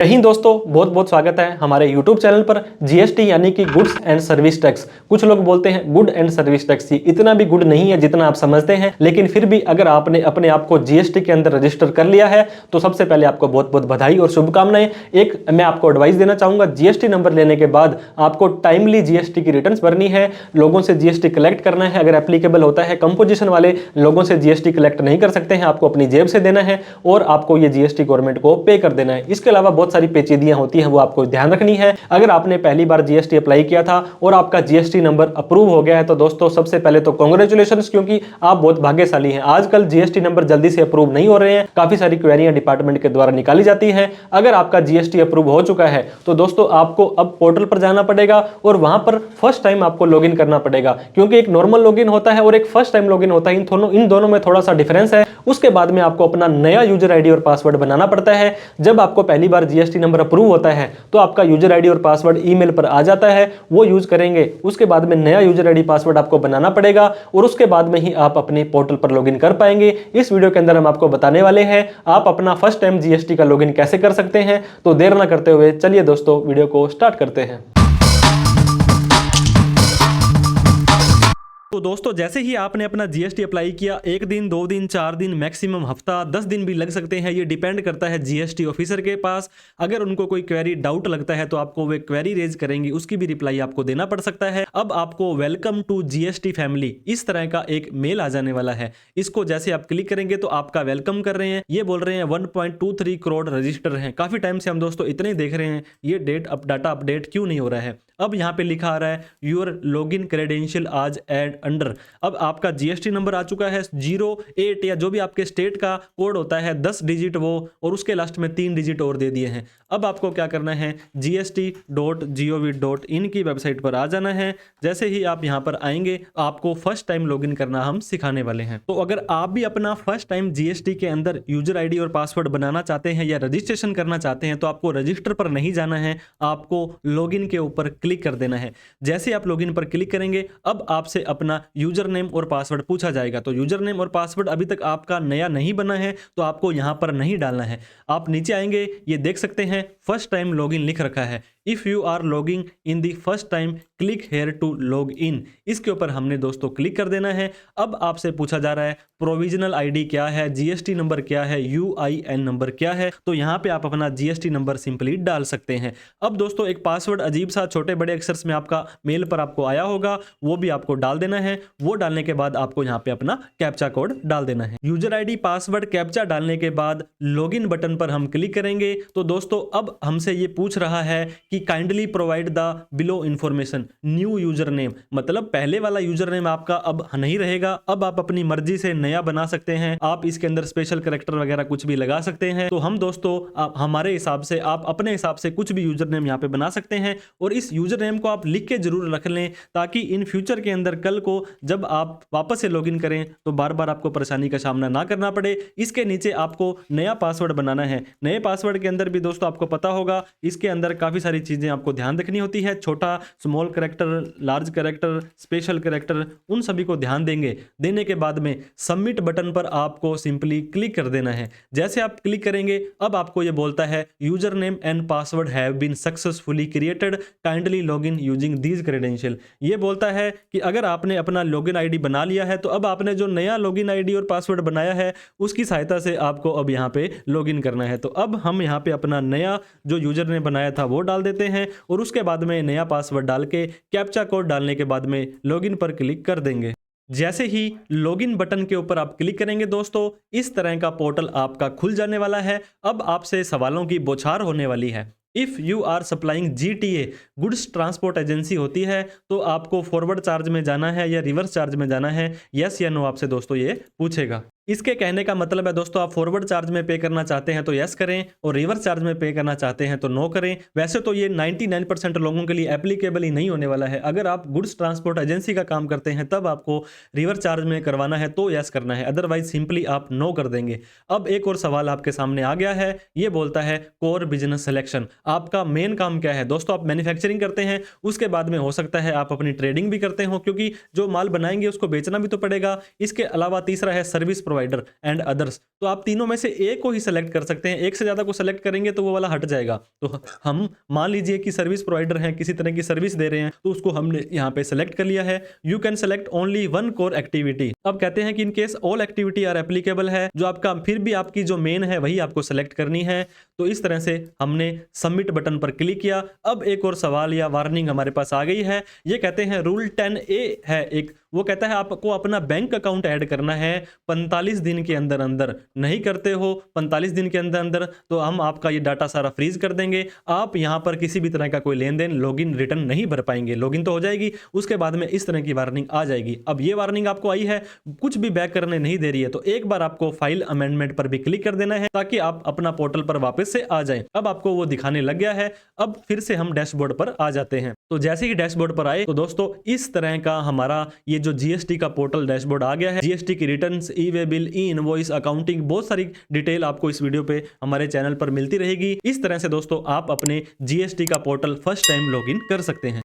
जय हिंद दोस्तों, बहुत बहुत स्वागत है हमारे YouTube चैनल पर। जीएसटी यानी कि गुड्स एंड सर्विस टैक्स। कुछ लोग बोलते हैं गुड एंड सर्विस टैक्स, इतना भी गुड नहीं है जितना आप समझते हैं, लेकिन फिर भी अगर आपने अपने आप को जीएसटी के अंदर रजिस्टर कर लिया है तो सबसे पहले आपको बहुत बहुत बधाई और शुभकामनाएं। एक मैं आपको एडवाइस देना चाहूंगा, जीएसटी नंबर लेने के बाद आपको टाइमली जीएसटी की रिटर्न्स भरनी है, लोगों से जीएसटी कलेक्ट करना है अगर एप्लीकेबल होता है। कंपोजिशन वाले लोगों से जीएसटी कलेक्ट नहीं कर सकते हैं, आपको अपनी जेब से देना है और आपको ये जीएसटी गवर्नमेंट को पे कर देना है। इसके अलावा बहुत सारी पेचीदियां होती हैं, वो आपको ध्यान रखनी है। अगर आपने पहली बार जीएसटी अप्लाई किया था और आपका जीएसटी नंबर अप्रूव हो गया है तो दोस्तों सबसे पहले तो कांग्रेचुलेशंस, क्योंकि आप बहुत भाग्यशाली हैं। आजकल जीएसटी नंबर जल्दी से अप्रूव नहीं हो रहे हैं, काफी सारी क्वेरियां डिपार्टमेंट के द्वारा निकाली जाती हैं। अगर आपका जीएसटी अप्रूव हो चुका है तो दोस्तों आपको अब पोर्टल पर जाना पड़ेगा और वहां पर फर्स्ट टाइम आपको लॉगिन करना पड़ेगा, क्योंकि एक नॉर्मल लॉगिन होता है और एक फर्स्ट टाइम लॉगिन होता है। इन दोनों में थोड़ा सा डिफरेंस है। उसके बाद में आपको अपना नया यूजर आईडी और पासवर्ड बनाना पड़ता है। जब आपको पहली बार जीएसटी नंबर अप्रूव होता है तो आपका यूजर आईडी और पासवर्ड ईमेल पर आ जाता है, वो यूज करेंगे। उसके बाद में नया यूजर आईडी पासवर्ड आपको बनाना पड़ेगा और उसके बाद में ही आप अपने पोर्टल पर लॉगिन कर पाएंगे। इस वीडियो के अंदर हम आपको बताने वाले हैं आप अपना फर्स्ट टाइम जीएसटी का लॉगिन कैसे कर सकते हैं। तो देर ना करते हुए चलिए दोस्तों वीडियो को स्टार्ट करते हैं। तो दोस्तों जैसे ही आपने अपना जीएसटी अप्लाई किया, 1 दिन 2 दिन 4 दिन मैक्सिमम हफ्ता 10 दिन भी लग सकते हैं, ये डिपेंड करता है जीएसटी ऑफिसर के पास। अगर उनको कोई क्वेरी डाउट लगता है तो आपको वे क्वेरी रेज करेंगे, उसकी भी रिप्लाई आपको देना पड़ सकता है। अब आपको वेलकम टू जीएसटी फैमिली इस तरह का एक मेल आ जाने वाला है। इसको जैसे आप क्लिक करेंगे तो आपका वेलकम कर रहे हैं। ये बोल रहे हैं 1.23 करोड़ रजिस्टर हैं। काफी टाइम से हम दोस्तों इतने देख रहे हैं ये डाटा अपडेट क्यों नहीं हो रहा है। अब यहाँ पे लिखा आ रहा है यूर लॉगिन क्रेडेंशियल आज एड अंडर। अब आपका जीएसटी नंबर आ चुका है 08 या जो भी आपके स्टेट का कोड होता है 10 डिजिट वो, और उसके लास्ट में 3 डिजिट और दे दिए हैं। अब आपको क्या करना है, gst.gov.in की वेबसाइट पर आ जाना है। जैसे ही आप यहाँ पर आएंगे आपको फर्स्ट टाइम लॉगिन करना हम सिखाने वाले हैं। तो अगर आप भी अपना फर्स्ट टाइम जीएसटी के अंदर यूजर आईडी और पासवर्ड बनाना चाहते हैं या रजिस्ट्रेशन करना चाहते हैं तो आपको रजिस्टर पर नहीं जाना है, आपको लॉगिन के ऊपर क्लिक कर देना है। जैसे आप लॉगिन पर क्लिक करेंगे अब आपसे अपना यूजर नेम और पासवर्ड पूछा जाएगा। तो यूजर नेम और पासवर्ड अभी तक आपका नया नहीं बना है तो आपको यहां पर नहीं डालना है। आप नीचे आएंगे, ये देख सकते हैं फर्स्ट टाइम लॉगिन लिख रखा है। If you are logging in the first time click here to log in. इसके ऊपर हमने दोस्तों क्लिक कर देना है। अब आपसे पूछा जा रहा है प्रोविजनल आईडी क्या है, जीएसटी नंबर क्या है, यूआईएन नंबर क्या है। तो यहां पे आप अपना जीएसटी नंबर सिंपली डाल सकते हैं। अब दोस्तों एक पासवर्ड अजीब सा छोटे बड़े अक्षर्स में आपका मेल पर आपको आया होगा, वो भी आपको डाल देना है। वो डालने के बाद आपको यहाँ पे अपना कैप्चा कोड डाल देना है। यूजर आईडी पासवर्ड कैप्चा डालने के बाद लॉगिन बटन पर हम क्लिक करेंगे। तो दोस्तों अब हमसे ये पूछ रहा है कि kindly provide the below information new user name, मतलब पहले वाला यूजर नेम आपका अब नहीं रहेगा। अब आप अपनी मर्जी से नया बना सकते हैं। आप इसके अंदर स्पेशल कैरेक्टर वगैरह कुछ भी लगा सकते हैं। तो हम दोस्तों हमारे हिसाब से, आप अपने हिसाब से कुछ भी यूजर नेम यहाँ पे बना सकते हैं और इस यूजर नेम को आप लिख के जरूर रख लें, ताकि इन फ्यूचर के अंदर कल को जब आप वापस से लॉगिन करें तो बार बार आपको परेशानी का सामना ना करना पड़े। इसके नीचे आपको नया पासवर्ड बनाना है। नए पासवर्ड के अंदर भी दोस्तों आपको पता होगा इसके अंदर काफी सारी चीजें आपको ध्यान रखनी होती है। छोटा small character, large character, special character, उन सभी को ध्यान देंगे। देने के बाद में सबमिट बटन पर आपको सिंपली क्लिक कर देना है। जैसे आप क्लिक करेंगे अब आपको यह बोलता है user name and password have been successfully created, kindly login using these credential. ये बोलता है कि अगर आपने अपना लॉगिन आईडी बना लिया है तो अब आपने जो नया लॉगिन आईडी और पासवर्ड बनाया है उसकी सहायता से आपको अब यहाँ पे लॉगिन करना है। तो अब हम यहाँ पे अपना नया जो यूजर ने बनाया था वो डाल देते हैं और उसके बाद में नया पासवर्ड डाल के कैप्चा कोड डालने के बाद में लॉगिन पर क्लिक कर देंगे। जैसे ही लॉगिन बटन के ऊपर आप क्लिक करेंगे दोस्तों इस तरह का पोर्टल आपका खुल जाने वाला है। अब आपसे सवालों की बौछार होने वाली है। If you are supplying GTA, goods transport agency होती है, तो आपको फॉरवर्ड चार्ज में जाना है या रिवर्स चार्ज में जाना है, यस या नो आपसे दोस्तों ये पूछेगा। इसके कहने का मतलब है दोस्तों आप फॉरवर्ड चार्ज में पे करना चाहते हैं तो यस करें और रिवर्स चार्ज में पे करना चाहते हैं तो नो करें। वैसे तो ये 99% लोगों के लिए एप्लीकेबल ही नहीं होने वाला है। अगर आप गुड्स ट्रांसपोर्ट एजेंसी का काम करते हैं तब आपको रिवर्स चार्ज में करवाना है तो यस करना है, अदरवाइज सिंपली आप नो कर देंगे। अब एक और सवाल आपके सामने आ गया है, ये बोलता है कोर बिजनेस सिलेक्शन। आपका मेन काम क्या है दोस्तों? आप मैन्युफैक्चरिंग करते हैं, उसके बाद में हो सकता है आप अपनी ट्रेडिंग भी करते हो, क्योंकि जो माल बनाएंगे उसको बेचना भी तो पड़ेगा। इसके अलावा तीसरा है सर्विस प्रोवाइडर एंड अदर्स, तो आप तीनों में से एक को ही सेलेक्ट कर सकते हैं। एक से ज्यादा को सेलेक्ट करेंगे तो वो वाला हट जाएगा। तो हम मान लीजिए कि सर्विस प्रोवाइडर हैं, किसी तरह की सर्विस दे रहे हैं, तो उसको हमने यहाँ पे सेलेक्ट कर लिया है। You can select only one core activity. अब कहते हैं कि in case all activity are applicable है, जो आपका फिर भी आपकी जो मेन है वही आपको सेलेक्ट करनी है। तो इस तरह से हमने सबमिट बटन पर क्लिक किया। अब एक और सवाल या वार्निंग हमारे पास आ गई है। ये कहते हैं रूल 10A है एक, वो कहता है आपको अपना बैंक अकाउंट ऐड करना है 45 दिन के अंदर अंदर। नहीं करते हो 45 दिन के अंदर अंदर तो हम आपका ये डाटा सारा फ्रीज कर देंगे। आप यहां पर किसी भी तरह का कोई लेन देन लॉगिन रिटर्न नहीं भर पाएंगे। लॉगिन तो हो जाएगी, उसके बाद में इस तरह की वार्निंग आ जाएगी। अब ये वार्निंग आपको आई है, कुछ भी बैक करने नहीं दे रही है, तो एक बार आपको फाइल अमेंडमेंट पर भी क्लिक कर देना है ताकि आप अपना पोर्टल पर वापस से आ जाएं। अब आपको वो दिखाने लग गया है। अब फिर से हम डैशबोर्ड पर आ जाते हैं। तो जैसे ही डैशबोर्ड पर आए तो दोस्तों इस तरह का हमारा ये जो जीएसटी का पोर्टल डैशबोर्ड आ गया है। जीएसटी की returns, e way bill, e invoice, accounting, बहुत सारी डिटेल आपको इस वीडियो पे हमारे चैनल पर मिलती रहेगी। इस तरह से दोस्तों आप अपने जीएसटी का पोर्टल फर्स्ट टाइम लॉगिन कर सकते हैं।